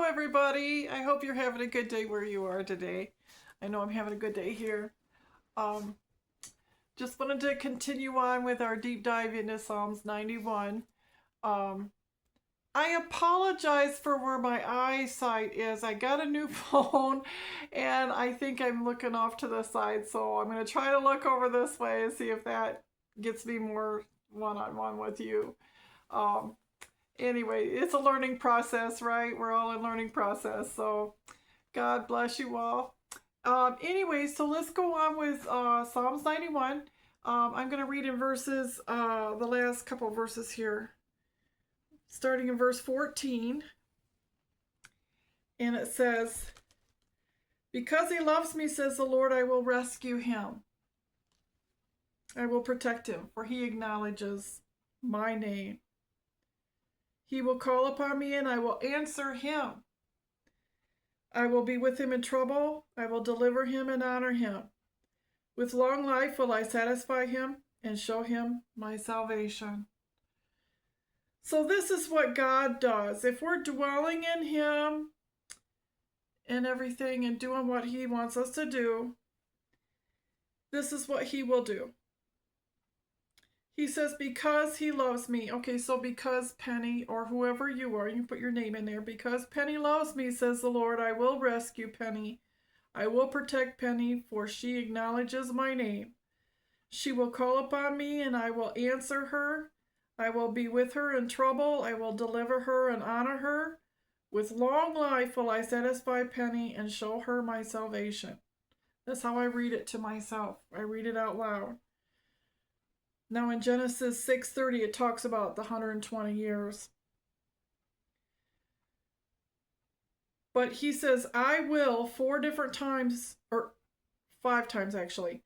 everybody. I hope you're having a good day where you are today. I know I'm having a good day here. Um, just wanted to continue on with our deep dive into Psalms 91. Um, I apologize for where my eyesight is. I got a new phone and I think I'm looking off to the side, so I'm going to try to look over this way and see if that gets me more one-on-one with you. Um, anyway, it's a learning process, right? We're all in learning process. So God bless you all. Anyway, so let's go on with Psalms 91. I'm going to read in the last couple of verses here, starting in verse 14. And it says, "Because he loves me, says the Lord, I will rescue him. I will protect him, for he acknowledges my name. He will call upon me, and I will answer him. I will be with him in trouble. I will deliver him and honor him. With long life will I satisfy him and show him my salvation." So this is what God does. If we're dwelling in him and everything and doing what he wants us to do, this is what he will do. He says, because he loves me. Okay, so because Penny, or whoever you are, you can put your name in there. Because Penny loves me, says the Lord, I will rescue Penny. I will protect Penny, for she acknowledges my name. She will call upon me, and I will answer her. I will be with her in trouble. I will deliver her and honor her. With long life will I satisfy Penny and show her my salvation. That's how I read it to myself. I read it out loud. Now in Genesis 6:30, it talks about the 120 years. But he says, I will 4 different times, or 5 times actually.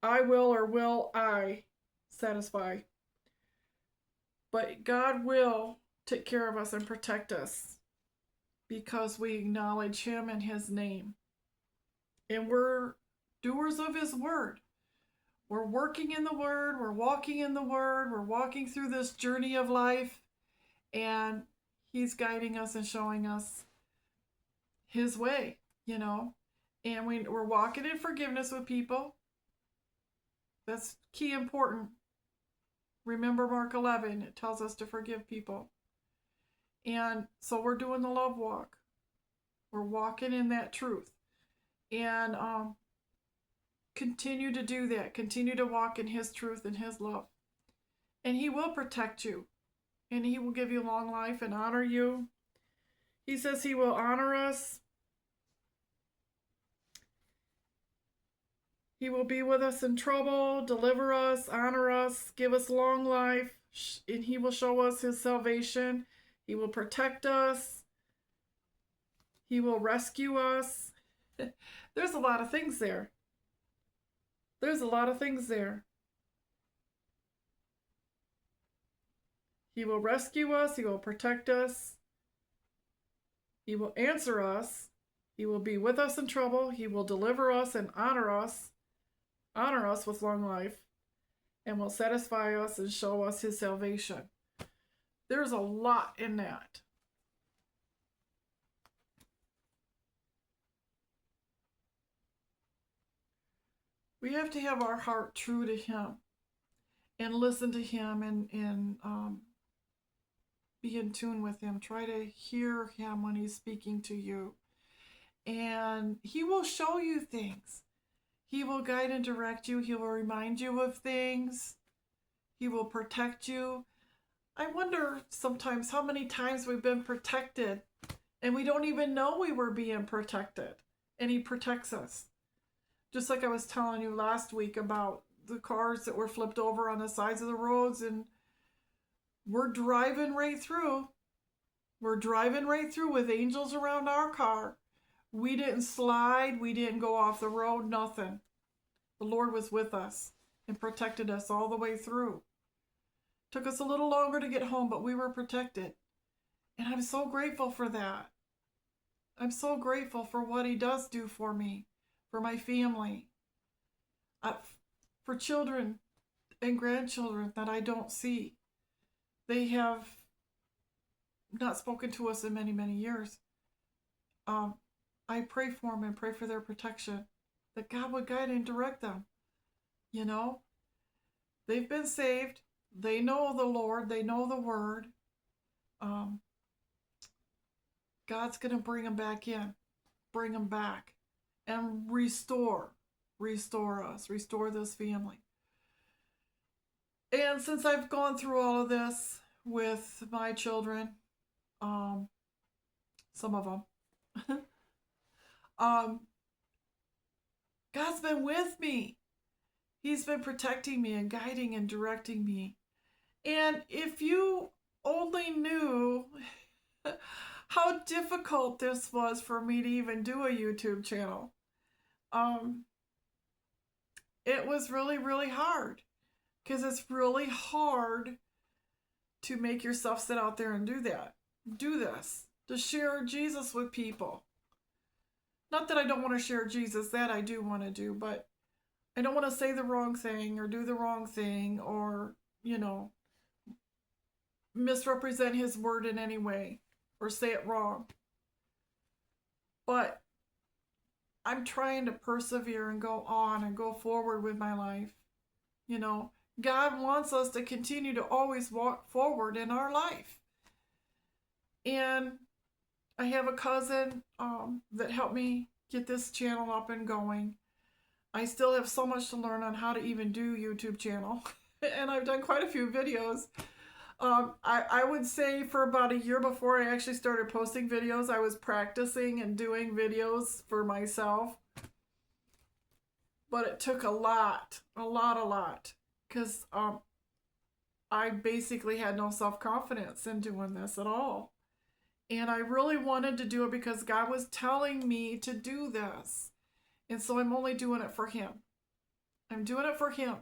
I will I satisfy. But God will take care of us and protect us because we acknowledge him and his name. And we're doers of his word. We're working in the word. We're walking in the word. We're walking through this journey of life. And he's guiding us and showing us his way, And we're walking in forgiveness with people. That's key important. Remember Mark 11, it tells us to forgive people. And so we're doing the love walk. We're walking in that truth. And continue to do that. Continue to walk in his truth and his love. And he will protect you. And he will give you long life and honor you. He says he will honor us. He will be with us in trouble, deliver us, honor us, give us long life, and he will show us his salvation. He will protect us. He will rescue us. There's a lot of things there. There's a lot of things there. He will rescue us. He will protect us. He will answer us. He will be with us in trouble. He will deliver us and honor us with long life, and will satisfy us and show us his salvation. There's a lot in that. We have to have our heart true to him and listen to him and be in tune with him. Try to hear him when he's speaking to you. And he will show you things. He will guide and direct you. He will remind you of things. He will protect you. I wonder sometimes how many times we've been protected and we don't even know we were being protected. And he protects us. Just like I was telling you last week about the cars that were flipped over on the sides of the roads, and we're driving right through. We're driving right through with angels around our car. We didn't slide. We didn't go off the road. Nothing. The Lord was with us and protected us all the way through. Took us a little longer to get home, but we were protected. And I'm so grateful for that. I'm so grateful for what he does do for me, for my family, for children and grandchildren that I don't see. They have not spoken to us in many, many years. I pray for them and pray for their protection, that God would guide and direct them. You know, they've been saved. They know the Lord. They know the Word. Um, God's going to bring them back in, bring them back, and restore us, restore this family. And since I've gone through all of this with my children, some of them, um, God's been with me. He's been protecting me and guiding and directing me. And if you only knew how difficult this was for me to even do a YouTube channel, it was really, really hard, because it's really hard to make yourself sit out there and do this, to share Jesus with people. Not that I don't want to share Jesus, that I do want to do, but I don't want to say the wrong thing or do the wrong thing or, misrepresent his word in any way or say it wrong. But I'm trying to persevere and go on and go forward with my life. God wants us to continue to always walk forward in our life. And I have a cousin that helped me get this channel up and going. I still have so much to learn on how to even do YouTube channel. And I've done quite a few videos. I would say for about a year before I actually started posting videos, I was practicing and doing videos for myself. But it took a lot. Because I basically had no self-confidence in doing this at all. And I really wanted to do it because God was telling me to do this. And so I'm only doing it for him. I'm doing it for him.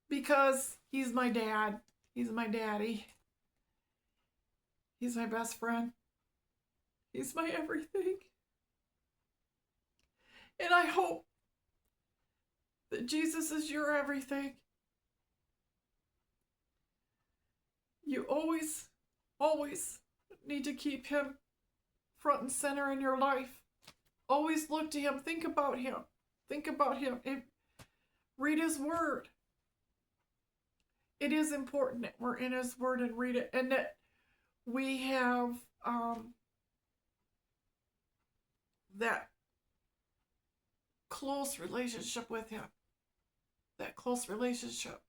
Because he's my dad. He's my daddy. He's my best friend. He's my everything. And I hope that Jesus is your everything. You always need to keep him front and center in your life. Always look to him. Think about him. And read his word. It is important that we're in his word and read it, and that we have that close relationship with him. That close relationship.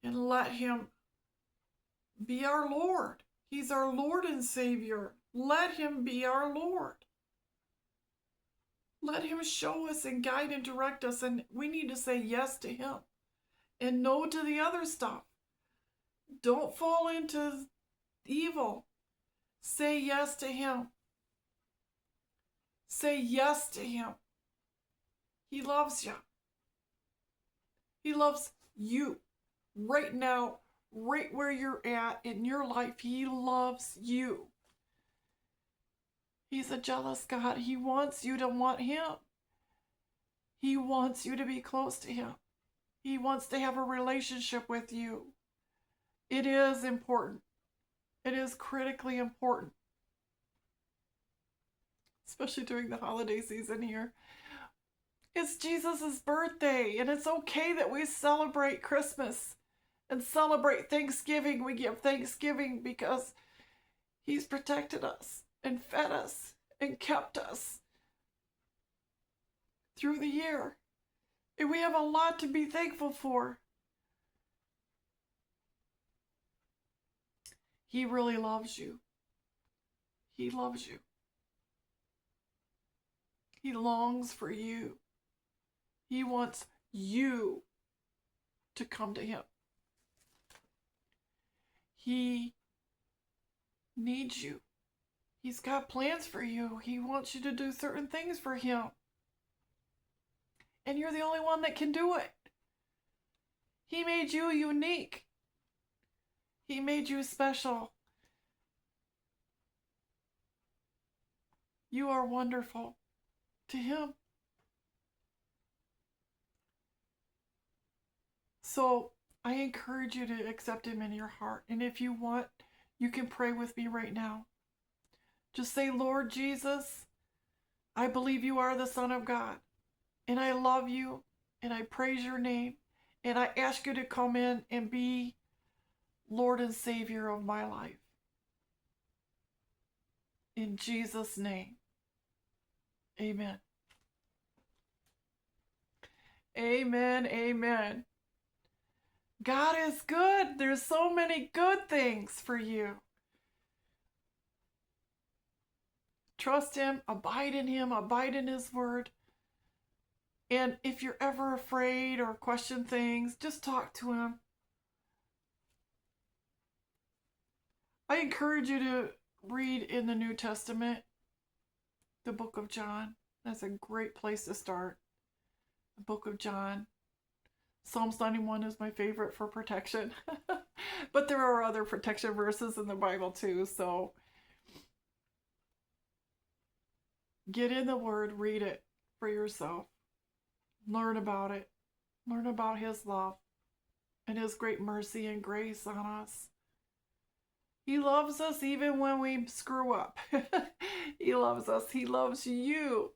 And let him be our Lord. He's our Lord and Savior. Let him be our Lord. Let him show us and guide and direct us. And we need to say yes to him and no to the other stuff. Don't fall into evil. Say yes to him. Say yes to him. He loves you. He loves you. Right now, right where you're at in your life, he loves you. He's a jealous God. He wants you to want him. He wants you to be close to him. He wants to have a relationship with you. It is important. It is critically important. Especially during the holiday season here. It's Jesus' birthday, and it's okay that we celebrate Christmas and celebrate Thanksgiving. We give Thanksgiving because he's protected us and fed us and kept us through the year. And we have a lot to be thankful for. He really loves you. He loves you. He longs for you. He wants you to come to him. He needs you. He's got plans for you. He wants you to do certain things for him. And you're the only one that can do it. He made you unique. He made you special. You are wonderful to him. So I encourage you to accept him in your heart. And if you want You can pray with me right now. Just say, Lord Jesus, I believe you are the Son of God, and I love you, and I praise your name, and I ask you to come in and be Lord and Savior of my life. In Jesus' name, amen. Amen, amen. God is good. There's so many good things for you. Trust him, abide in his word. And if you're ever afraid or question things, just talk to him. I encourage you to read in the New Testament, the book of John. That's a great place to start. The book of John. Psalms 91 is my favorite for protection. But there are other protection verses in the Bible too, so get in the word, read it for yourself. Learn about it. Learn about his love and his great mercy and grace on us. He loves us even when we screw up. He loves us. He loves you.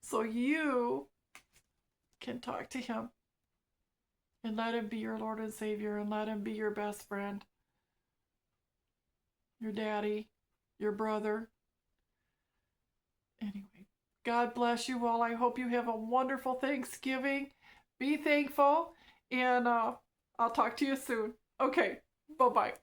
So you can talk to him and let him be your Lord and Savior, and let him be your best friend, your daddy, your brother. Anyway, God bless you all. I hope you have a wonderful Thanksgiving. Be thankful, and I'll talk to you soon. Okay, bye-bye.